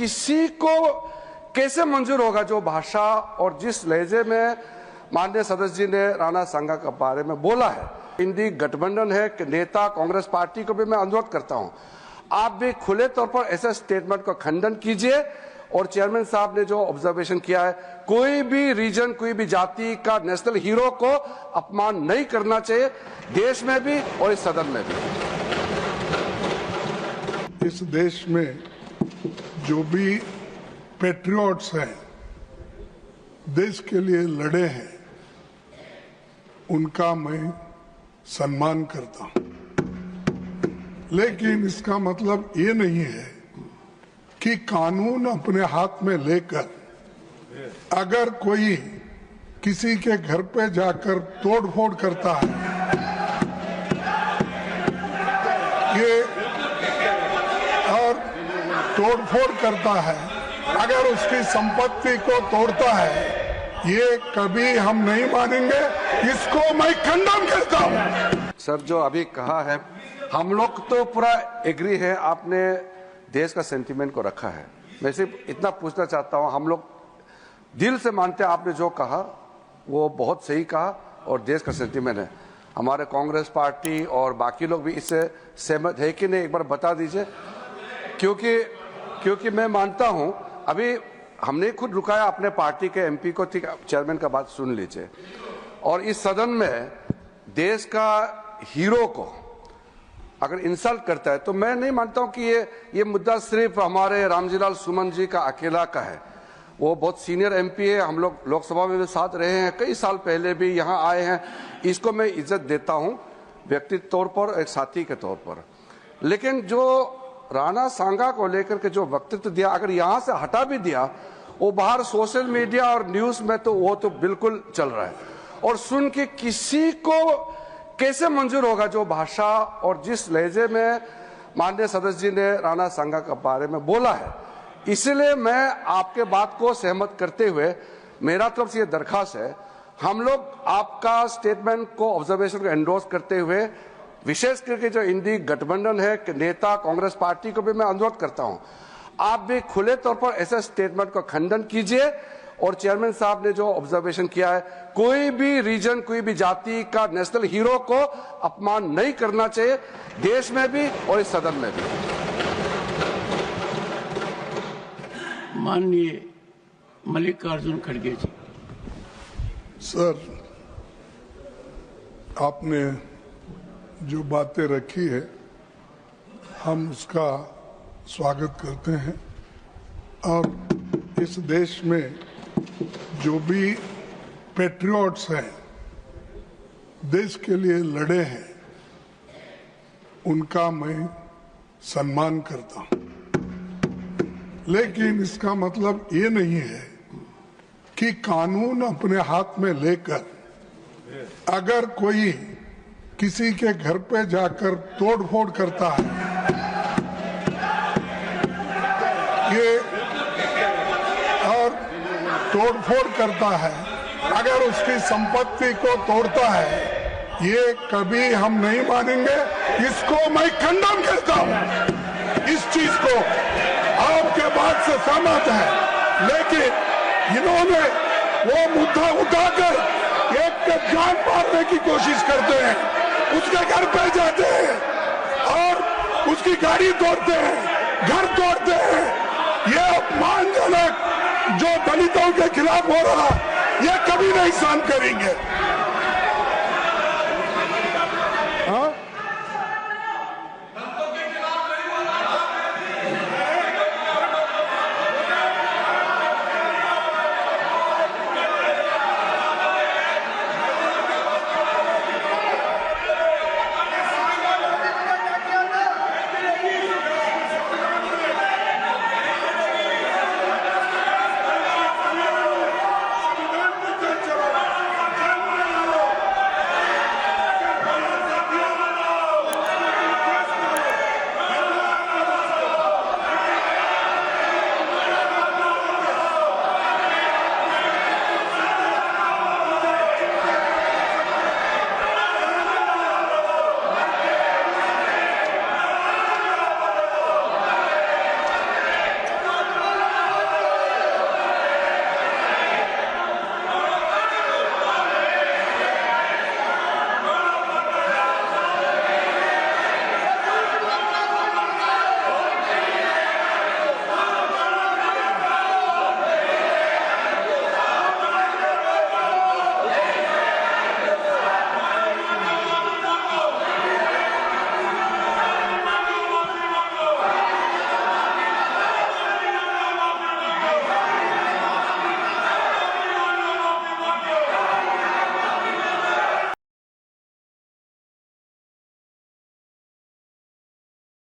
किसी को कैसे मंजूर होगा जो भाषा और जिस लहजे में माननीय सदस्य जी ने राणा सांगा के बारे में बोला है। हिंदी गठबंधन है कि नेता कांग्रेस पार्टी को भी मैं अनुरोध करता हूं, आप भी खुले तौर पर ऐसे स्टेटमेंट का खंडन कीजिए। और चेयरमैन साहब ने जो ऑब्जर्वेशन किया है, कोई भी रीजन, कोई भी जाति का नेशनल हीरो को अपमान नहीं करना चाहिए, देश में भी और इस सदन में भी। इस देश में जो भी पैट्रियट्स हैं, देश के लिए लड़े हैं, उनका मैं सम्मान करता हूं। लेकिन इसका मतलब ये नहीं है कि कानून अपने हाथ में लेकर अगर कोई किसी के घर पे जाकर तोड़फोड़ करता है, ये और तोड़फोड़ करता है, अगर उसकी संपत्ति को तोड़ता है, ये कभी हम नहीं मानेंगे। इसको मैं खंडन करता हूं। सर, जो अभी कहा है, हम लोग तो पूरा एग्री है, आपने देश का सेंटीमेंट को रखा है। मैं सिर्फ इतना पूछना चाहता हूं, हम लोग दिल से मानते हैं आपने जो कहा वो बहुत सही कहा और देश का सेंटीमेंट है। हमारे कांग्रेस पार्टी और बाकी लोग भी इससे सहमत है कि नहीं, एक बार बता दीजिए। क्योंकि मैं मानता हूं, अभी हमने खुद रुकाया अपने पार्टी के एमपी को, ठीक, चेयरमैन का बात सुन लीजिए। और इस सदन में देश का हीरो को अगर इंसल्ट करता है तो मैं नहीं मानता हूं कि ये मुद्दा सिर्फ हमारे रामजीलाल सुमन जी का अकेला का है। वो बहुत सीनियर एमपी है, हम लोग लोकसभा में भी साथ रहे हैं, कई साल पहले भी यहाँ आए हैं। इसको मैं इज्जत देता हूं व्यक्तिगत तौर पर, एक साथी के तौर पर। लेकिन जो राणा सांगा को लेकर के जो वक्तव्य दिया, अगर यहाँ से हटा भी दिया, वो बाहर सोशल मीडिया और न्यूज में तो वो तो बिल्कुल चल रहा है। और सुन के किसी को कैसे मंजूर होगा जो भाषा और जिस लहजे में माननीय सदस्य जी ने राणा सांगा के बारे में बोला है। इसलिए मैं आपके बात को सहमत करते हुए मेरा तरफ से ये दरखास्त है, हम लोग आपका स्टेटमेंट को, ऑब्जर्वेशन को एंडोर्स करते हुए, विशेष करके जो हिंदी गठबंधन है कि नेता कांग्रेस पार्टी को भी मैं अनुरोध करता हूं, आप भी खुले तौर पर ऐसे स्टेटमेंट का खंडन कीजिए। और चेयरमैन साहब ने जो ऑब्जर्वेशन किया है, कोई भी रीजन, कोई भी जाति का नेशनल हीरो को अपमान नहीं करना चाहिए, देश में भी और इस सदन में भी। माननीय मल्लिकार्जुन खड़गे जी। सर, आपने जो बातें रखी है, हम उसका स्वागत करते हैं। और इस देश में जो भी पैट्रियट्स हैं, देश के लिए लड़े हैं, उनका मैं सम्मान करता हूं। लेकिन इसका मतलब ये नहीं है कि कानून अपने हाथ में लेकर अगर कोई किसी के घर पे जाकर तोड़फोड़ करता है, ये और तोड़फोड़ करता है, अगर उसकी संपत्ति को तोड़ता है, ये कभी हम नहीं मानेंगे। इसको मैं खंडन करता हूं। इस चीज को आपके बात से सहमत है, लेकिन इन्होंने वो मुद्दा उठाकर एक का जान मारने की कोशिश करते हैं, उसके घर पे जाते हैं और उसकी गाड़ी तोड़ते हैं, घर तोड़ते हैं। ये अपमानजनक जो दलितों के खिलाफ हो रहा, ये कभी नहीं सहन करेंगे।